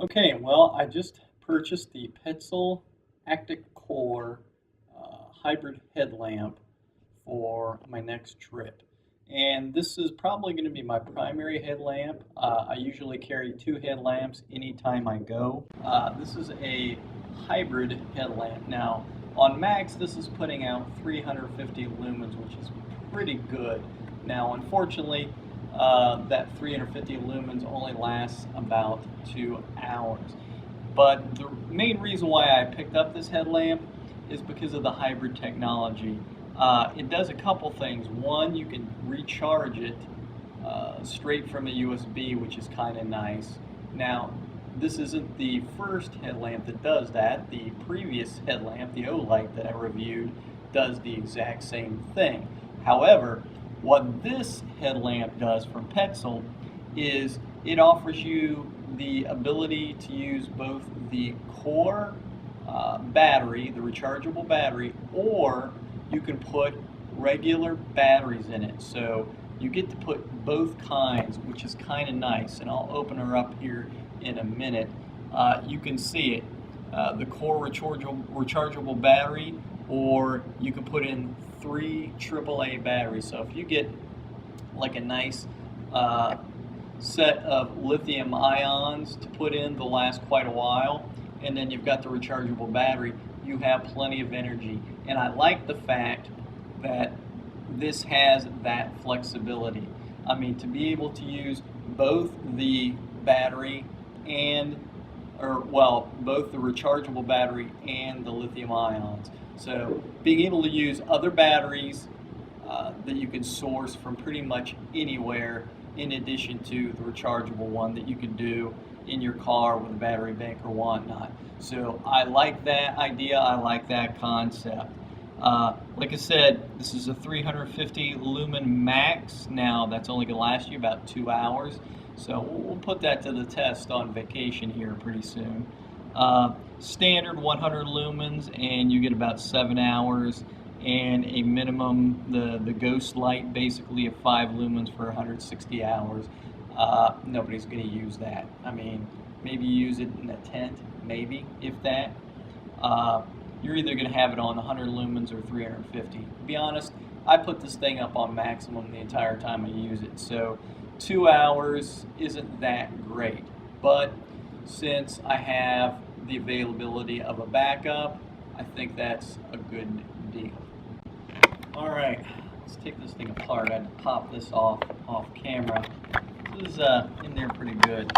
Okay, well, I just purchased the Petzl Actik COAR hybrid headlamp for my next trip. And this is probably going to be my primary headlamp. I usually carry two headlamps anytime I go. This is a hybrid headlamp. Now, on max, this is putting out 350 lumens, which is pretty good. Now, unfortunately, that 350 lumens only lasts about 2 hours. But the main reason why I picked up this headlamp is because of the hybrid technology. It does a couple things. One, you can recharge it straight from a USB, which is kind of nice. Now, this isn't the first headlamp that does that. The previous headlamp, the O-Light that I reviewed, does the exact same thing. However, what this headlamp does from Petzl is it offers you the ability to use both the COAR battery, the rechargeable battery, or you can put regular batteries in it. So you get to put both kinds, which is kind of nice. And I'll open her up here in a minute. You can see it, the COAR rechargeable battery, or you can put in 3 AAA batteries. So if you get like a nice set of lithium ions to put in, they'll last quite a while, and then you've got the rechargeable battery, you have plenty of energy. And I like the fact that this has that flexibility. I mean, to be able to use both the battery both the rechargeable battery and the lithium ions. So being able to use other batteries that you can source from pretty much anywhere, in addition to the rechargeable one that you can do in your car with a battery bank or whatnot. So I like that idea, I like that concept. Like I said, this is a 350 lumen max. Now that's only going to last you about 2 hours. So we'll put that to the test on vacation here pretty soon. Standard 100 lumens, and you get about 7 hours, and a minimum, the ghost light, basically of 5 lumens for 160 hours. Nobody's going to use that. I mean, maybe use it in a tent, maybe, if that. You're either going to have it on 100 lumens or 350. To be honest, I put this thing up on maximum the entire time I use it, so 2 hours isn't that great. But since I have the availability of a backup, I think that's a good deal. Alright, let's take this thing apart. I had to pop this off camera. This is in there pretty good.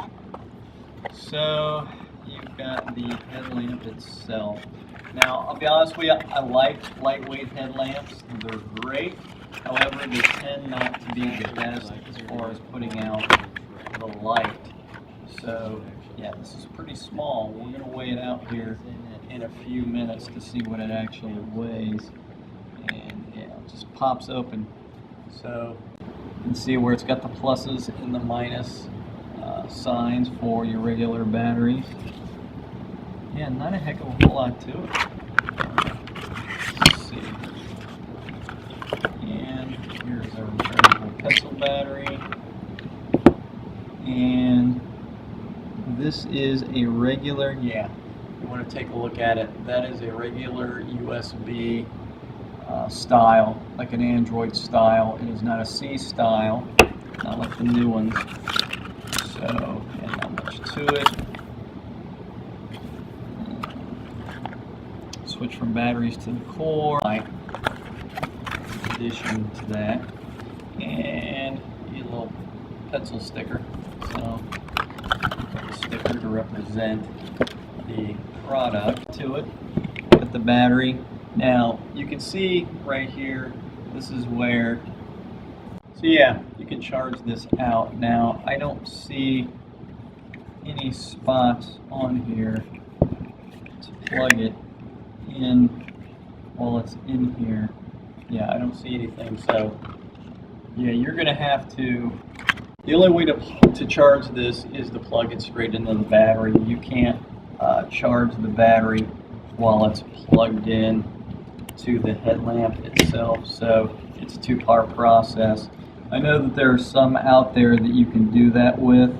So you've got the headlamp itself. Now, I'll be honest with you, I like lightweight headlamps. They're great. However, they tend not to be the best as far as putting out the light. So, yeah, this is pretty small. We're going to weigh it out here in a few minutes to see what it actually weighs. And, yeah, it just pops open. So, you can see where it's got the pluses and the minus signs for your regular batteries. Yeah, not a heck of a whole lot to it. Let's see. And here's our rechargeable Petzl battery. And this is a regular, yeah, you want to take a look at it. That is a regular USB style, like an Android style. It is not a C style, not like the new ones. So, and not much to it. Switch from batteries to the COAR, in addition to that, and a little Petzl sticker. So, a sticker to represent the product to it. Got the battery. Now, you can see right here, this is where, so yeah, you can charge this out. Now, I don't see any spots on here to plug it in while it's in here. Yeah, I don't see anything. So yeah, you're gonna have to, the only way to charge this is to plug it straight into the battery. You can't charge the battery while it's plugged in to the headlamp itself, so it's a 2-part process. I know that there are some out there that you can do that with,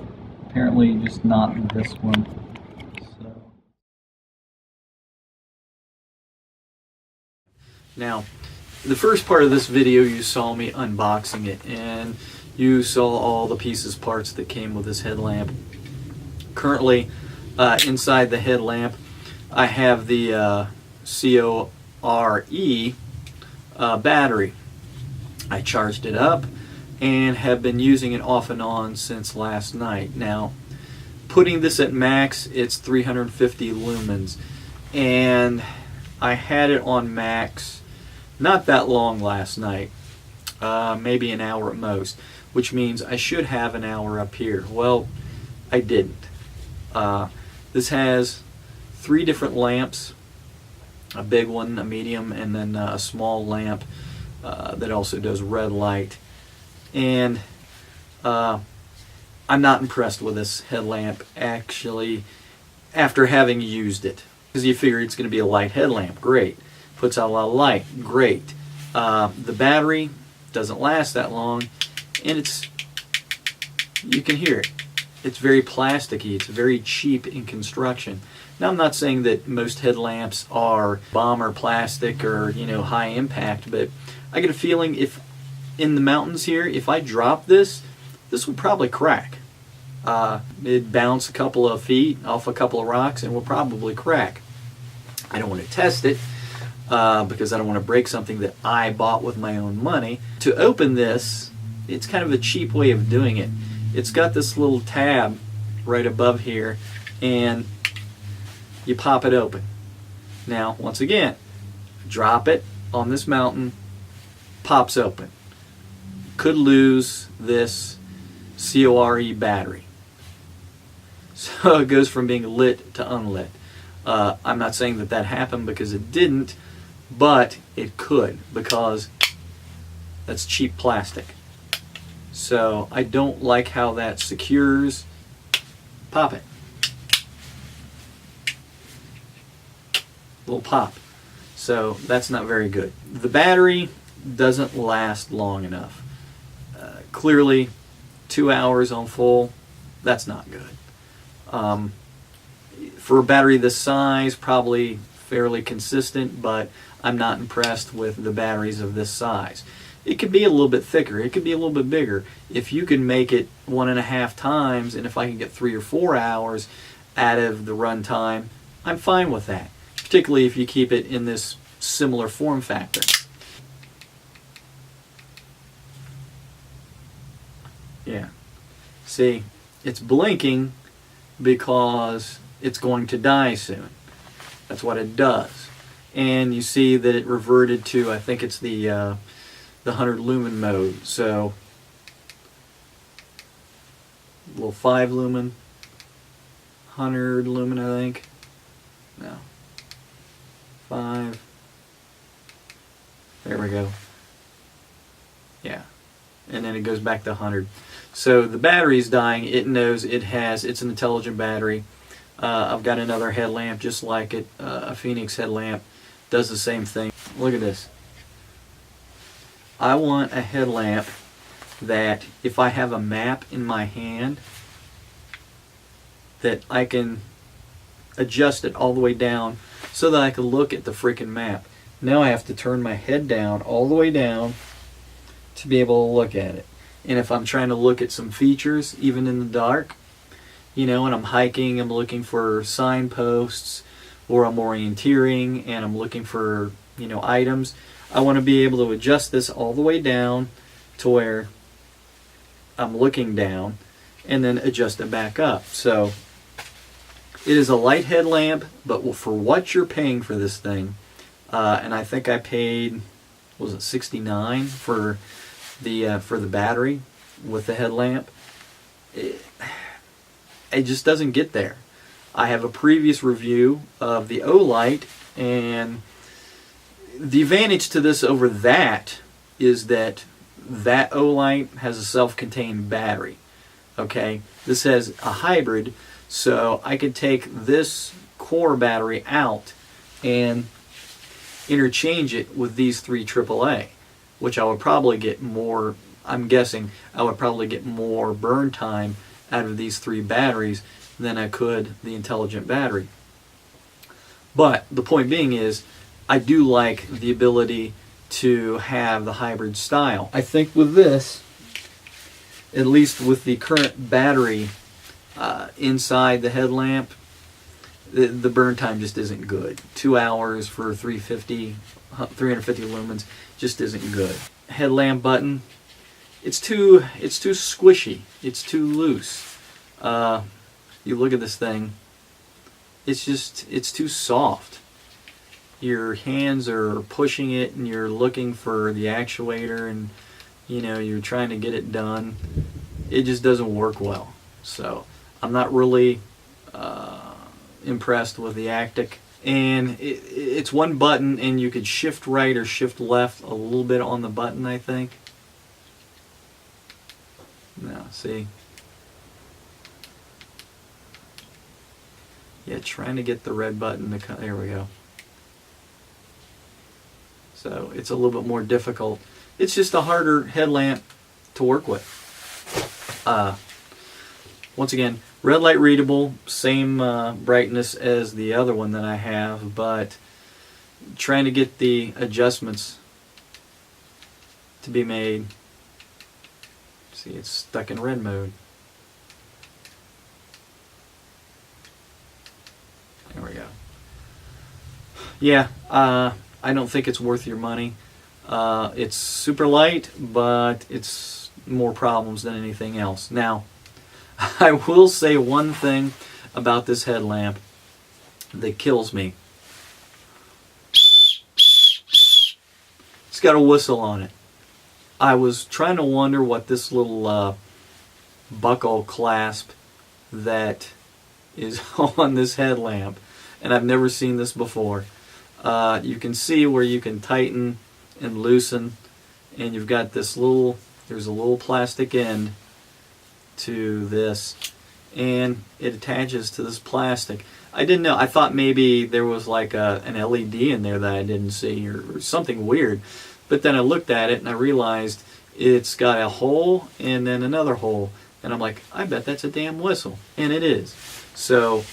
apparently just not this one. Now, the first part of this video you saw me unboxing it, and you saw all the pieces, parts that came with this headlamp. Currently, inside the headlamp, I have the COAR battery. I charged it up and have been using it off and on since last night. Now, putting this at max, it's 350 lumens, and I had it on max not that long last night, maybe an hour at most, which means I should have an hour up here. Well, I didn't. This has 3 different lamps, a big one, a medium, and then a small lamp that also does red light. And I'm not impressed with this headlamp, actually, after having used it. Because you figure it's going to be a light headlamp, great. Puts out a lot of light, great. The battery doesn't last that long, and you can hear it. It's very plasticky, it's very cheap in construction. Now, I'm not saying that most headlamps are bomber plastic or, high impact, but I get a feeling if in the mountains here, if I drop this would probably crack. It'd bounce a couple of feet off a couple of rocks and will probably crack. I don't want to test it because I don't want to break something that I bought with my own money. To open this, it's kind of a cheap way of doing it. It's got this little tab right above here, and you pop it open. Now, once again, drop it on this mountain, pops open. Could lose this CORE battery. So it goes from being lit to unlit. I'm not saying that happened because it didn't, but it could, because that's cheap plastic. So I don't like how that secures. Pop it. Little pop. So that's not very good. The battery doesn't last long enough. Clearly, 2 hours on full, that's not good. For a battery this size, probably fairly consistent, but I'm not impressed with the batteries of this size. It could be a little bit thicker, it could be a little bit bigger. If you can make it 1.5 times, and if I can get 3 or 4 hours out of the run time, I'm fine with that. Particularly if you keep it in this similar form factor. Yeah. See, it's blinking because it's going to die soon. That's what it does. And you see that it reverted to, I think it's the 100 lumen mode. So, little 5 lumen, 100 lumen, I think. No. 5. There we go. Yeah. And then it goes back to 100. So the battery's dying. It knows it's an intelligent battery. I've got another headlamp just like it, a Phoenix headlamp. Does the same thing. Look at this. I want a headlamp that if I have a map in my hand, that I can adjust it all the way down so that I can look at the freaking map. Now I have to turn my head down, all the way down, to be able to look at it. And if I'm trying to look at some features, even in the dark, and I'm hiking, I'm looking for signposts, or I'm orienteering and I'm looking for, items, I want to be able to adjust this all the way down to where I'm looking down, and then adjust it back up. So it is a light headlamp, but for what you're paying for this thing, and I think I paid, was it $69 for the battery with the headlamp? It just doesn't get there. I have a previous review of the O-Light, and the advantage to this over that is that O-Light has a self-contained battery. Okay, this has a hybrid, so I could take this COAR battery out and interchange it with these 3 AAA, which I would probably get more, I'm guessing, I would probably get more burn time out of these 3 batteries than I could the intelligent battery. But the point being is, I do like the ability to have the hybrid style. I think with this, at least with the current battery inside the headlamp, the burn time just isn't good. 2 hours for 350 lumens just isn't good. Headlamp button, it's too squishy. It's too loose. You look at this thing, it's too soft. Your hands are pushing it and you're looking for the actuator, and you're trying to get it done. It just doesn't work well. So I'm not really impressed with the Actik. And it's one button, and you could shift right or shift left a little bit on the button, I think. Now, see? Yeah, trying to get the red button to come. There we go. So it's a little bit more difficult. It's just a harder headlamp to work with. Once again, red light readable, same brightness as the other one that I have, but trying to get the adjustments to be made. See, it's stuck in red mode. There we go. Yeah, I don't think it's worth your money. It's super light, but it's more problems than anything else. Now, I will say one thing about this headlamp that kills me. It's got a whistle on it. I was trying to wonder what this little buckle clasp that is on this headlamp, and I've never seen this before. You can see where you can tighten and loosen, and you've got this there's a little plastic end to this, and it attaches to this plastic. I didn't know. I thought maybe there was like an LED in there that I didn't see, or something weird. But then I looked at it and I realized it's got a hole and then another hole. And I'm like, I bet that's a damn whistle. And it is. So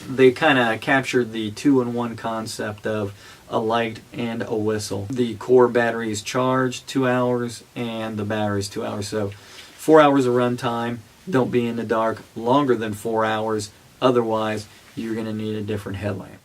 they kind of captured the 2-in-1 concept of a light and a whistle. The COAR battery is charged 2 hours, and the battery is 2 hours. So 4 hours of run time. Don't be in the dark longer than 4 hours. Otherwise, you're going to need a different headlamp.